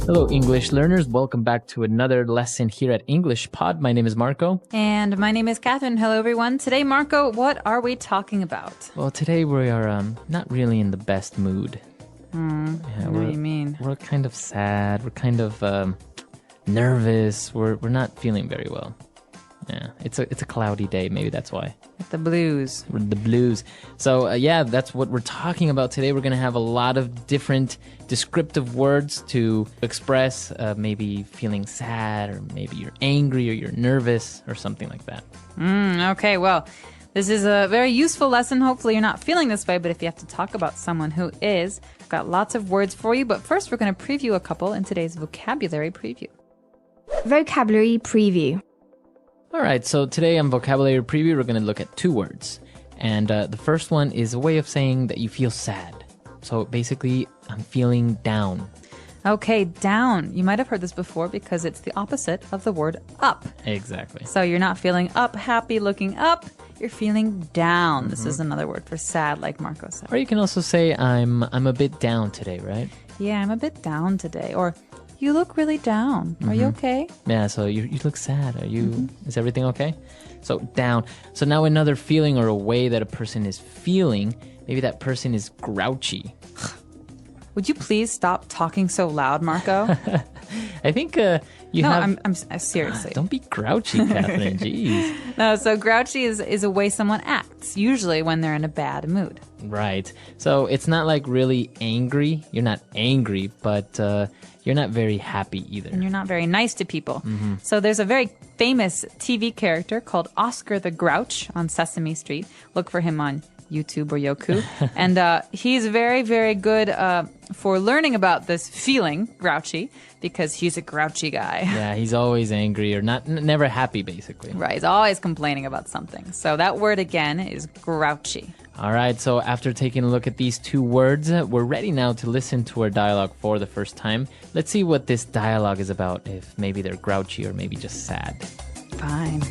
Hello, English learners. Welcome back to another lesson here at English Pod. My name is Marco. And my name is Catherine. Hello, everyone. Today, Marco, what are we talking about? Well, today we are not really in the best mood. I know what you mean. We're kind of sad. We're kind of nervous. We're not feeling very well. Yeah, it's a cloudy day. Maybe that's why. The blues. The blues. So, that's what we're talking about today. We're going to have a lot of different descriptive words to express maybe feeling sad, or maybe you're angry, or you're nervous, or something like that. Okay, well, this is a very useful lesson. Hopefully you're not feeling this way, but if you have to talk about someone who is, I've got lots of words for you. But first, we're going to preview a couple in today's vocabulary preview. Vocabulary preview. All right, so today on Vocabulary Preview, we're going to look at two words. And the first one is a way of saying that you feel sad. So basically, I'm feeling down. Okay, down. You might have heard this before because it's the opposite of the word up. Exactly. So you're not feeling up, happy, looking up. You're feeling down. This is another word for sad, like Marco said. Or you can also say, I'm a bit down today, right? Yeah, I'm a bit down today. Or you look really down. Are you okay? Yeah, so you look sad. Are you? Is everything okay? So down. So now another feeling or a way that a person is feeling, maybe that person is grouchy. Would you please stop talking so loud, Marco? I think you have... I'm seriously. Don't be grouchy, Catherine. Jeez. No, so grouchy is a way someone acts, usually when they're in a bad mood. Right. So it's not like really angry. You're not angry, but you're not very happy either. And you're not very nice to people. So there's a very famous TV character called Oscar the Grouch on Sesame Street. Look for him on YouTube or Yoku. And he's very, very good for learning about this feeling, grouchy, because he's a grouchy guy. Yeah, he's always angry or never happy, basically. Right, he's always complaining about something. So that word again is grouchy. All right, so after taking a look at these two words, we're ready now to listen to our dialogue for the first time. Let's see what this dialogue is about, if maybe they're grouchy or maybe just sad. Fine.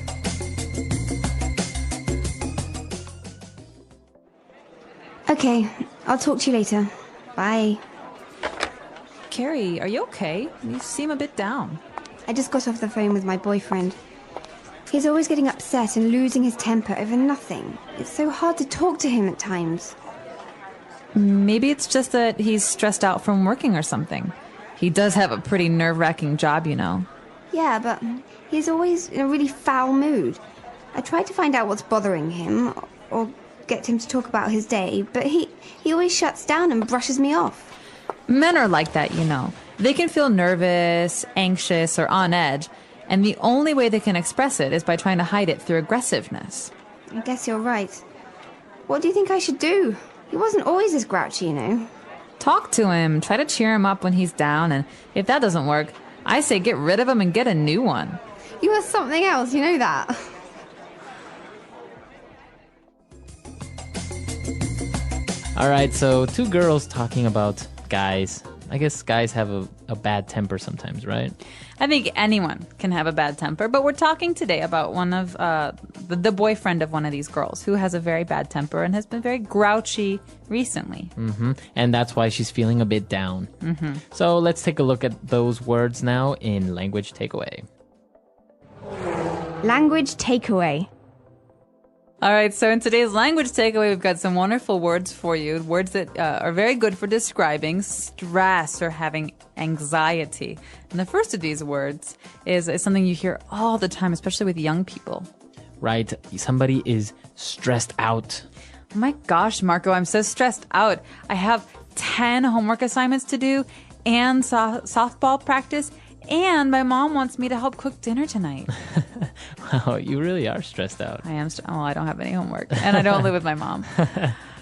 Okay, I'll talk to you later. Bye. Carrie, are you okay? You seem a bit down. I just got off the phone with my boyfriend. He's always getting upset and losing his temper over nothing. It's so hard to talk to him at times. Maybe it's just that he's stressed out from working or something. He does have a pretty nerve-wracking job, you know. Yeah, but he's always in a really foul mood. I tried to find out what's bothering him, or get him to talk about his day, but he always shuts down and brushes me off. Men are like that, you know. They can feel nervous, anxious, or on edge, and the only way they can express it is by trying to hide it through aggressiveness. I guess you're right. What do you think I should do? He wasn't always this grouchy, you know. Talk to him, try to cheer him up when he's down, and if that doesn't work, I say get rid of him and get a new one. You are something else, you know that. All right, so two girls talking about guys. I guess guys have a bad temper sometimes, right? I think anyone can have a bad temper, but we're talking today about one of the boyfriend of one of these girls who has a very bad temper and has been very grouchy recently. And that's why she's feeling a bit down. So let's take a look at those words now in Language Takeaway. Language takeaway. All right, so in today's language takeaway, we've got some wonderful words for you. Words that are very good for describing stress or having anxiety. And the first of these words is something you hear all the time, especially with young people. Right, somebody is stressed out. Oh my gosh, Marco, I'm so stressed out. I have 10 homework assignments to do and softball practice, and my mom wants me to help cook dinner tonight. Wow, you really are stressed out. I am. I don't have any homework, and I don't live with my mom.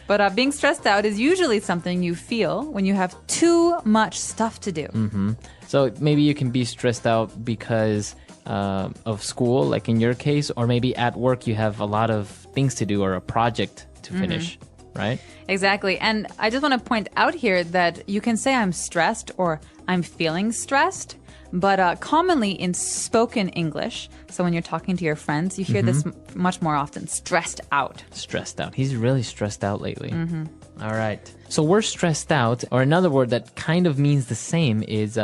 But being stressed out is usually something you feel when you have too much stuff to do. So maybe you can be stressed out because of school, like in your case, or maybe at work you have a lot of things to do or a project to finish, right? Exactly. And I just want to point out here that you can say I'm stressed or I'm feeling stressed. But commonly in spoken English, so when you're talking to your friends, you hear this much more often, stressed out. Stressed out. He's really stressed out lately. All right. So we're stressed out, or another word that kind of means the same is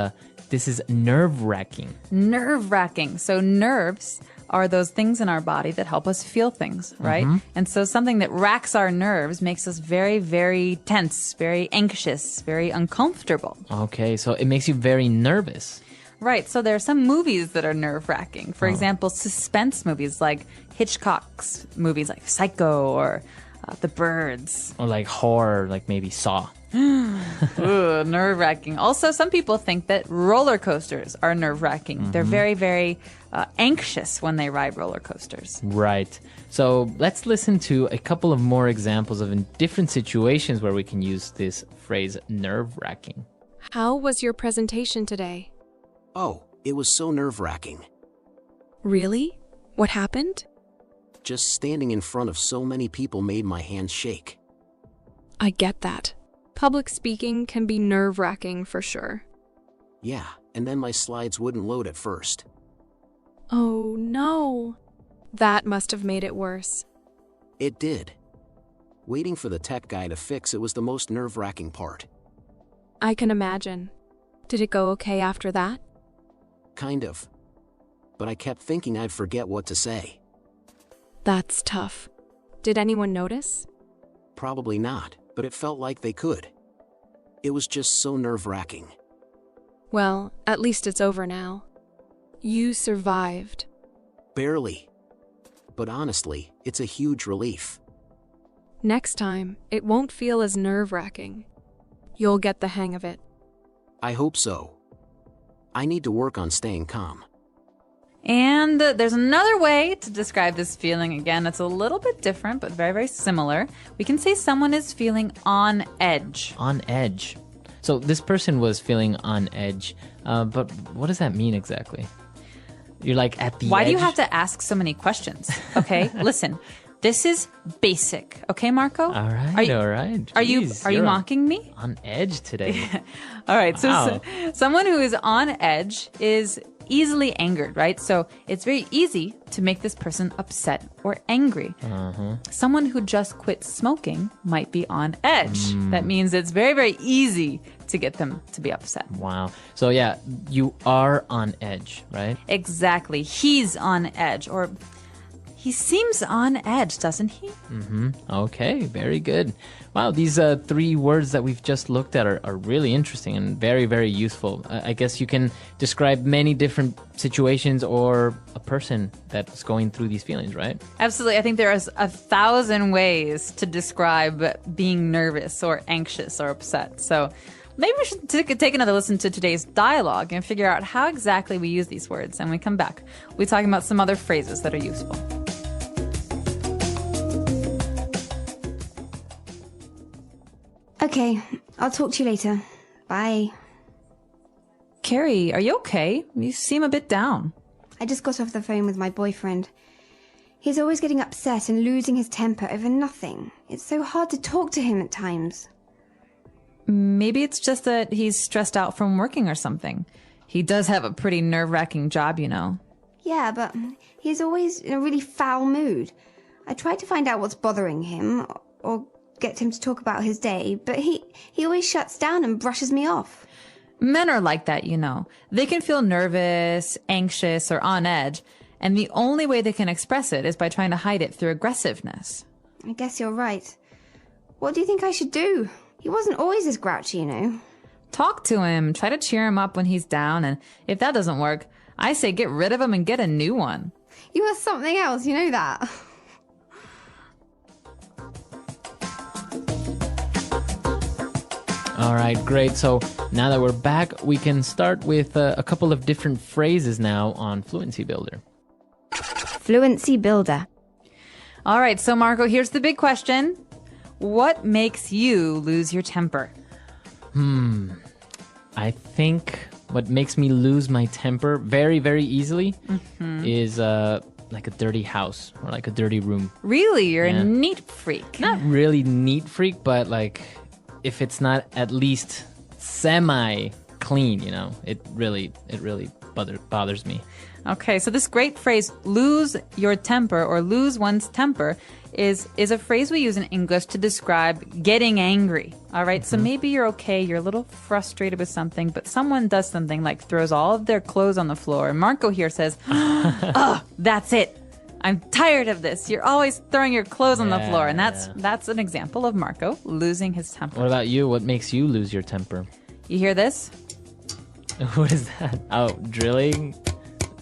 this is nerve-wracking. Nerve-wracking. So nerves are those things in our body that help us feel things, right? And so something that racks our nerves makes us very, very tense, very anxious, very uncomfortable. Okay, so it makes you very nervous. Right. So there are some movies that are nerve-wracking. For example, suspense movies like Hitchcock's movies like Psycho or The Birds. Or like horror, like maybe Saw. Ooh, nerve-wracking. Also, some people think that roller coasters are nerve-wracking. They're very, very anxious when they ride roller coasters. Right. So let's listen to a couple of more examples of in different situations where we can use this phrase nerve-wracking. How was your presentation today? Oh, it was so nerve-wracking. Really? What happened? Just standing in front of so many people made my hands shake. I get that. Public speaking can be nerve-wracking for sure. Yeah, and then my slides wouldn't load at first. Oh no. That must have made it worse. It did. Waiting for the tech guy to fix it was the most nerve-wracking part. I can imagine. Did it go okay after that? Kind of. But I kept thinking I'd forget what to say. That's tough. Did anyone notice? Probably not, but it felt like they could. It was just so nerve-wracking. Well, at least it's over now. You survived. Barely. But honestly, it's a huge relief. Next time, it won't feel as nerve-wracking. You'll get the hang of it. I hope so. I need to work on staying calm. And there's another way to describe this feeling. Again, it's a little bit different, but very, very similar. We can say someone is feeling on edge. On edge. So this person was feeling on edge, but what does that mean exactly? You're like at the edge? Why do you have to ask so many questions? Okay, listen. This is basic. Okay, Marco? All right, all right. Are you Jeez, mocking me? on edge today? All right, Wow. so someone who is on edge is easily angered, right? So it's very easy to make this person upset or angry. Someone who just quit smoking might be on edge. That means it's very, very easy to get them to be upset. Wow. So yeah, you are on edge, right? Exactly. He's on edge, or he seems on edge, doesn't he? Okay, very good. Wow, these three words that we've just looked at are really interesting and very, very useful. I guess you can describe many different situations or a person that's going through these feelings, right? Absolutely. I think there is 1,000 ways to describe being nervous or anxious or upset. So maybe we should take another listen to today's dialogue and figure out how exactly we use these words. And when we come back, we'll be talking about some other phrases that are useful. Okay, I'll talk to you later. Bye. Carrie, are you okay? You seem a bit down. I just got off the phone with my boyfriend. He's always getting upset and losing his temper over nothing. It's so hard to talk to him at times. Maybe it's just that he's stressed out from working or something. He does have a pretty nerve-wracking job, you know. Yeah, but he's always in a really foul mood. I tried to find out what's bothering him or get him to talk about his day, but he always shuts down and brushes me off. Men are like that, you know. They can feel nervous, anxious, or on edge, and the only way they can express it is by trying to hide it through aggressiveness. I guess you're right. What do you think I should do? He wasn't always this grouchy, you know. Talk to him, try to cheer him up when he's down, and if that doesn't work, I say get rid of him and get a new one. You are something else, you know that. All right, great. So now that we're back, we can start with a couple of different phrases now on Fluency Builder. Fluency Builder. All right, so Marco, here's the big question. What makes you lose your temper? I think what makes me lose my temper very, very easily is like a dirty house or like a dirty room. Really? You're Yeah. a neat freak. Not really neat freak, but like if it's not at least semi-clean, you know, it really bothers me. Okay, so this great phrase, lose your temper or lose one's temper, is a phrase we use in English to describe getting angry. All right? So maybe you're okay, you're a little frustrated with something, but someone does something like throws all of their clothes on the floor. And Marco here says, oh, that's it. I'm tired of this. You're always throwing your clothes on the floor. And that's an example of Marco losing his temper. What about you? What makes you lose your temper? You hear this? What is that? Oh, drilling?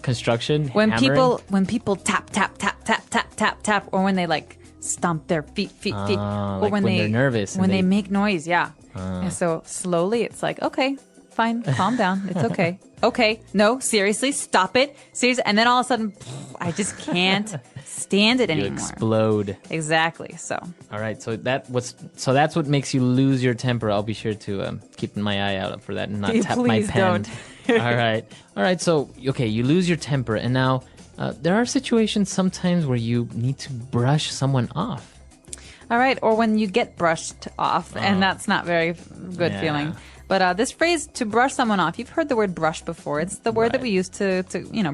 Construction? When hammering? people tap, tap, tap, tap, tap, tap, tap, or when they like stomp their feet. Or like when they're nervous. When they make noise, yeah. And so slowly it's like, okay, fine, calm down. It's okay. Okay, no, seriously, stop it. Seriously. And then all of a sudden, I just can't stand it You anymore. explode. Exactly. So. All right, so that's what makes you lose your temper. I'll be sure to keep my eye out for that and not tap my Please pen. don't. All right. So okay, you lose your temper, and now there are situations sometimes where you need to brush someone off. All right, or when you get brushed off, and that's not very good feeling. But this phrase, to brush someone off, you've heard the word brush before. It's the word that we use to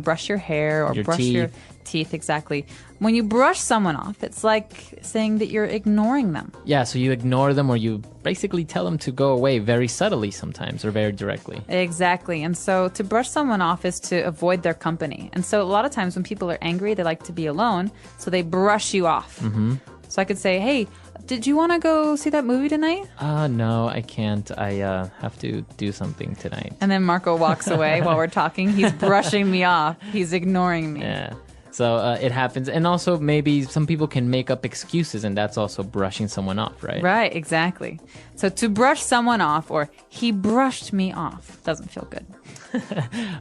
brush your hair or brush your teeth, exactly. When you brush someone off, it's like saying that you're ignoring them. Yeah, so you ignore them or you basically tell them to go away very subtly sometimes or very directly. Exactly. And so to brush someone off is to avoid their company. And so a lot of times when people are angry, they like to be alone, so they brush you off. Mm-hmm. So I could say, hey, did you want to go see that movie tonight? No, I can't. I have to do something tonight. And then Marco walks away while we're talking. He's brushing me off. He's ignoring me. Yeah. So it happens. And also maybe some people can make up excuses, and that's also brushing someone off, right? Right, exactly. So to brush someone off, or he brushed me off, doesn't feel good.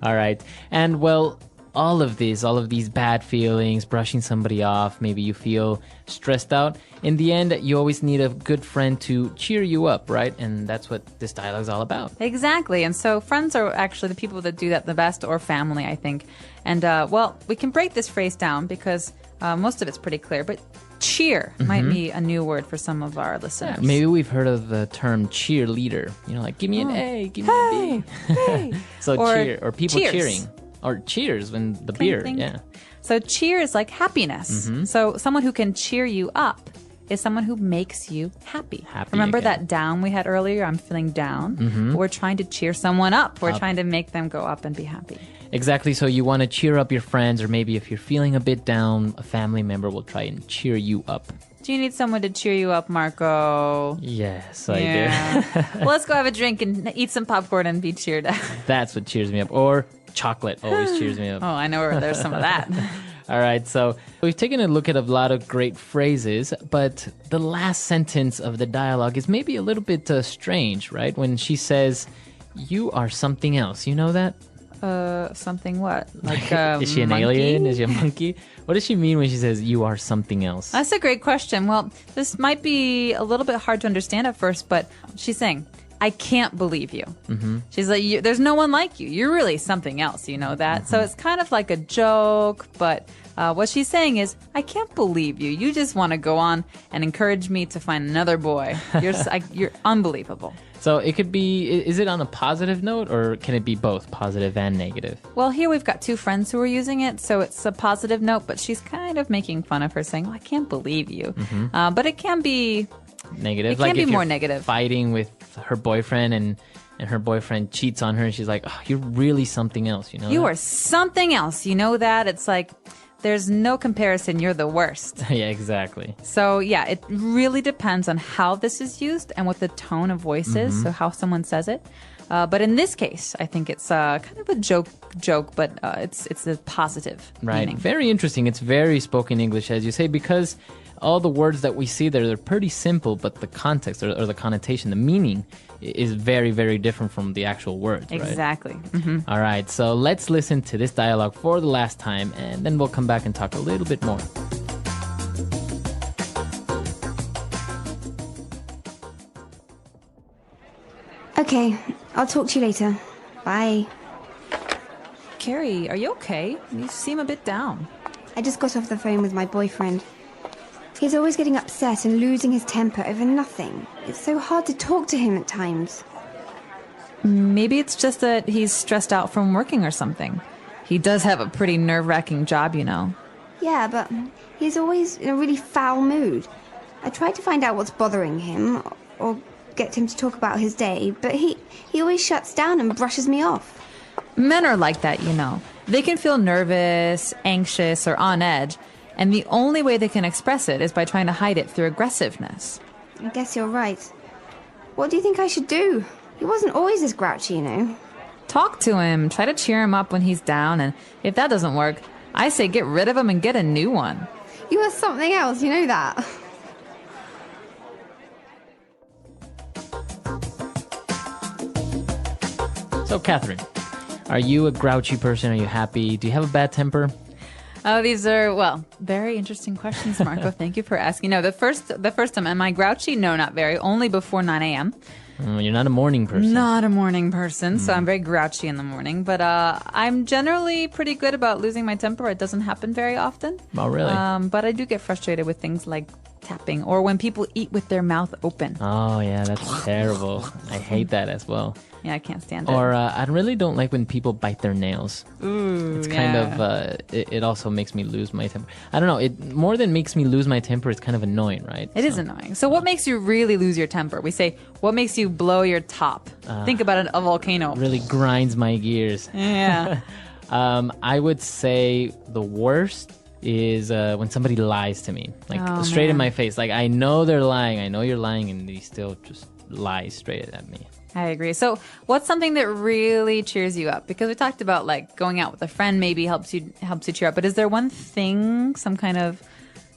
All right. And well, all of these bad feelings, brushing somebody off, maybe you feel stressed out. In the end, you always need a good friend to cheer you up, right? And that's what this dialogue is all about. Exactly. And so friends are actually the people that do that the best, or family, I think. And, well, we can break this phrase down because most of it's pretty clear. But cheer might be a new word for some of our listeners. Yeah, maybe we've heard of the term cheerleader. You know, like, give me an A, give me a B. Hey. So Or cheer, or people cheers. cheering. Or cheers when the Clink, beer, clink. yeah. So cheer is like happiness. So someone who can cheer you up is someone who makes you happy. Remember again. that down we had earlier? I'm feeling down. We're trying to cheer someone up. We're trying to make them go up and be happy. Exactly. So you want to cheer up your friends, or maybe if you're feeling a bit down, a family member will try and cheer you up. Do you need someone to cheer you up, Marco? Yes, I do. Well, let's go have a drink and eat some popcorn and be cheered up. That's what cheers me up. Or chocolate always cheers me up. Oh, I know where there's some of that. All right, so we've taken a look at a lot of great phrases, but the last sentence of the dialogue is maybe a little bit strange, right? When she says, "You are something else." You know that? Something what? Like is she an monkey? alien? Is she a monkey? What does she mean when she says, "You are something else"? That's a great question. Well, this might be a little bit hard to understand at first, but she's saying, I can't believe you. Mm-hmm. She's like, there's no one like you. You're really something else. You know that? Mm-hmm. So it's kind of like a joke, but what she's saying is, I can't believe you. You just want to go on and encourage me to find another boy. You're unbelievable. So it could be, is it on a positive note, or can it be both positive and negative? Well, here we've got two friends who are using it, so it's a positive note, but she's kind of making fun of her, saying, I can't believe you. Mm-hmm. But it can be negative. It can like be if more you're negative. Fighting with her boyfriend and her boyfriend cheats on her, and she's like, oh, you're really something else, you know? You are something else. You know that? It's like, there's no comparison. You're the worst. Yeah, exactly. So, yeah, it really depends on how this is used and what the tone of voice is, so how someone says it. But in this case, I think it's kind of a joke, but it's a positive meaning. Very interesting. It's very spoken English, as you say, because all the words that we see there, they're pretty simple, but the context or the connotation, the meaning is very, very different from the actual words, right? Exactly. All right, so let's listen to this dialogue for the last time, and then we'll come back and talk a little bit more. Okay, I'll talk to you later. Bye. Carrie, are you okay? You seem a bit down. I just got off the phone with my boyfriend. He's always getting upset and losing his temper over nothing. It's so hard to talk to him at times. Maybe it's just that he's stressed out from working or something. He does have a pretty nerve-wracking job, you know. Yeah, but he's always in a really foul mood. I tried to find out what's bothering him, or get him to talk about his day, but he always shuts down and brushes me off. Men are like that, you know. They can feel nervous, anxious, or on edge, and the only way they can express it is by trying to hide it through aggressiveness. I guess you're right. What do you think I should do? He wasn't always this grouchy, you know. Talk to him, try to cheer him up when he's down, and if that doesn't work, I say get rid of him and get a new one. You are something else, you know that. So, Catherine, are you a grouchy person? Are you happy? Do you have a bad temper? Oh, these are, well, very interesting questions, Marco. Thank you for asking. No, the first time, am I grouchy? No, not very. Only before 9 a.m. You're not a morning person. Not a morning person, so I'm very grouchy in the morning. But I'm generally pretty good about losing my temper. It doesn't happen very often. Oh, really? But I do get frustrated with things like tapping or when people eat with their mouth open. Oh, yeah, that's terrible. I hate that as well. Yeah, I can't stand it. Or I really don't like when people bite their nails. Ooh, it's kind of, it also makes me lose my temper. I don't know, it more than makes me lose my temper, it's kind of annoying, right? It is annoying. So what makes you really lose your temper? We say, what makes you blow your top? Think about a volcano. Really grinds my gears. Yeah. I would say the worst is when somebody lies to me, like straight in my face. Like, I know they're lying, I know you're lying, and they still just lie straight at me. I agree. So what's something that really cheers you up? Because we talked about like going out with a friend maybe helps you cheer up. But is there one thing, some kind of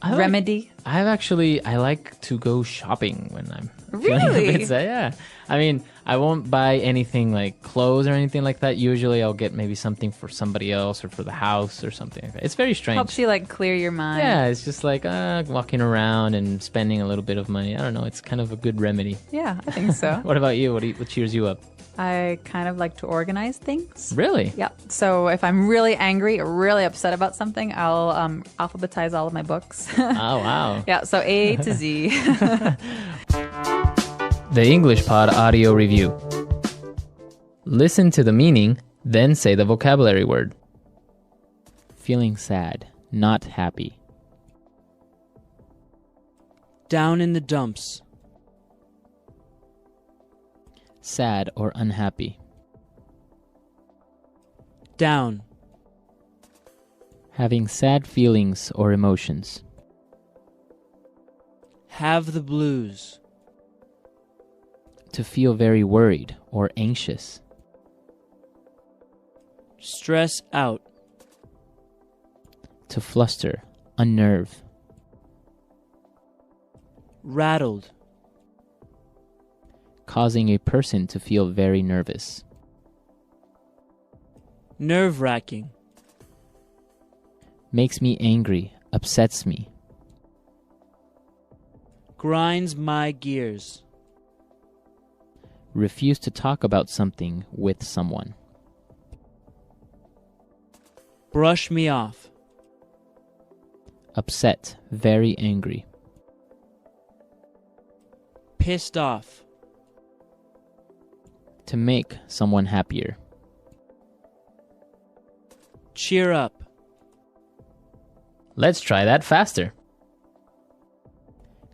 remedy? I like to go shopping when I'm feeling Really? a bit sad. Yeah. I mean, I won't buy anything like clothes or anything like that. Usually I'll get maybe something for somebody else or for the house or something like that. It's very strange. Helps you like clear your mind. Yeah, it's just like walking around and spending a little bit of money. I don't know. It's kind of a good remedy. Yeah, I think so. What about you? What cheers you up? I kind of like to organize things. Really? Yeah. So if I'm really angry or really upset about something, I'll alphabetize all of my books. Oh, wow. Yeah, so A to Z. The English Pod Audio Review. Listen to the meaning, then say the vocabulary word. Feeling sad, not happy. Down in the dumps. Sad or unhappy. Down. Having sad feelings or emotions. Have the blues. To feel very worried or anxious. Stress out. To fluster, unnerve. Rattled. Causing a person to feel very nervous. Nerve-wracking. Makes me angry, upsets me. Grinds my gears. Refuse to talk about something with someone. Brush me off. Upset, very angry. Pissed off. To make someone happier. Cheer up. Let's try that faster.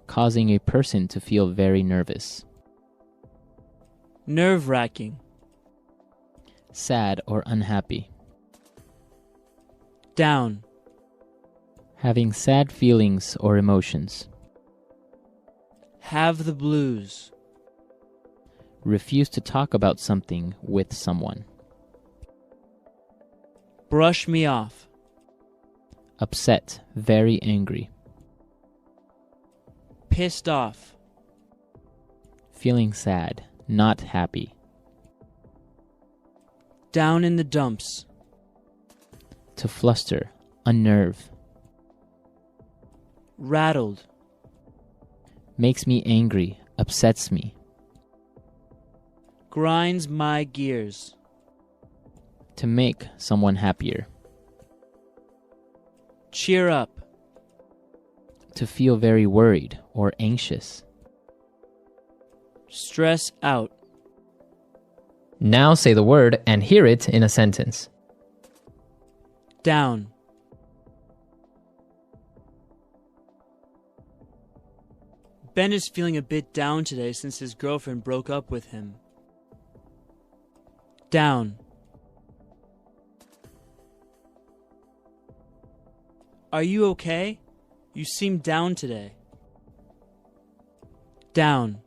Causing a person to feel very nervous. Nerve-wracking. Sad or unhappy. Down. Having sad feelings or emotions. Have the blues. Refuse to talk about something with someone. Brush me off. Upset, very angry. Pissed off. Feeling sad, not happy. Down in the dumps. To fluster, unnerve. Rattled. Makes me angry, upsets me. Grinds my gears. To make someone happier. Cheer up. To feel very worried or anxious. Stress out. Now say the word and hear it in a sentence. Down. Ben is feeling a bit down today since his girlfriend broke up with him. Down. Are you okay? You seem down today. Down.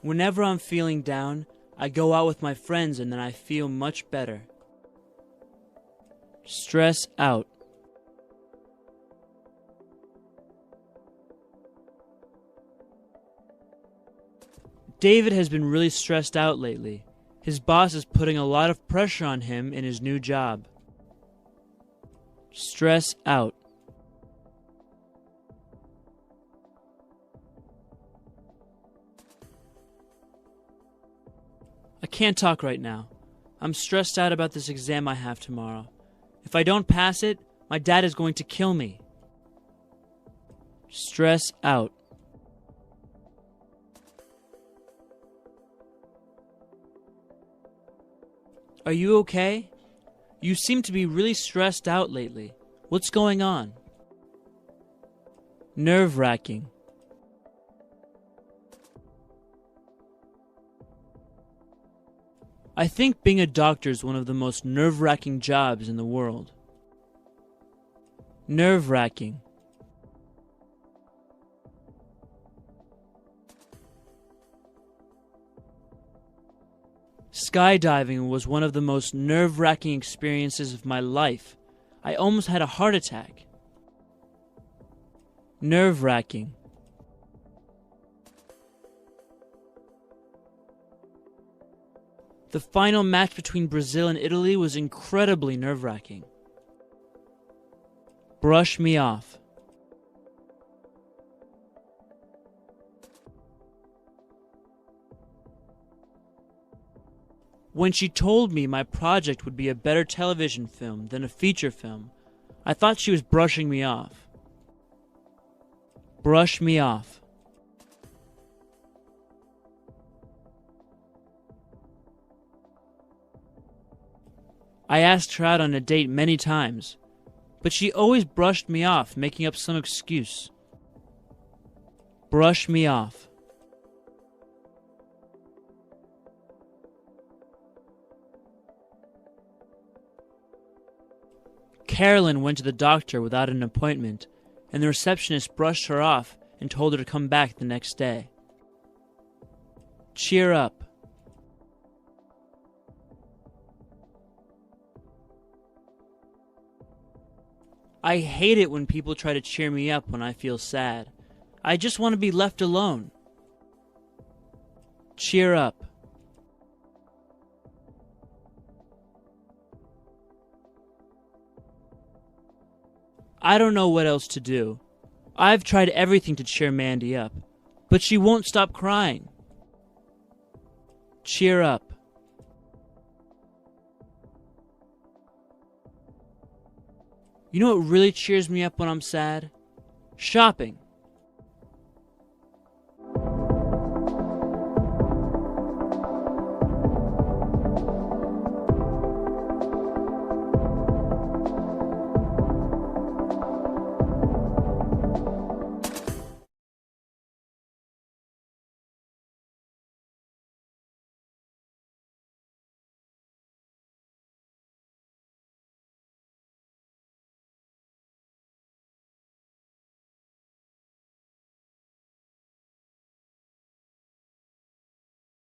Whenever I'm feeling down, I go out with my friends and then I feel much better. Stress out. David has been really stressed out lately. His boss is putting a lot of pressure on him in his new job. Stress out. I can't talk right now. I'm stressed out about this exam I have tomorrow. If I don't pass it, my dad is going to kill me. Stress out. Are you okay? You seem to be really stressed out lately. What's going on? Nerve-wracking. I think being a doctor is one of the most nerve-wracking jobs in the world. Nerve-wracking. Skydiving was one of the most nerve-wracking experiences of my life. I almost had a heart attack. Nerve-wracking. The final match between Brazil and Italy was incredibly nerve-wracking. Brush me off. When she told me my project would be a better television film than a feature film, I thought she was brushing me off. Brush me off. I asked her out on a date many times, but she always brushed me off, making up some excuse. Brush me off. Carolyn went to the doctor without an appointment, and the receptionist brushed her off and told her to come back the next day. Cheer up. I hate it when people try to cheer me up when I feel sad. I just want to be left alone. Cheer up. I don't know what else to do. I've tried everything to cheer Mandy up, but she won't stop crying. Cheer up. You know what really cheers me up when I'm sad? Shopping.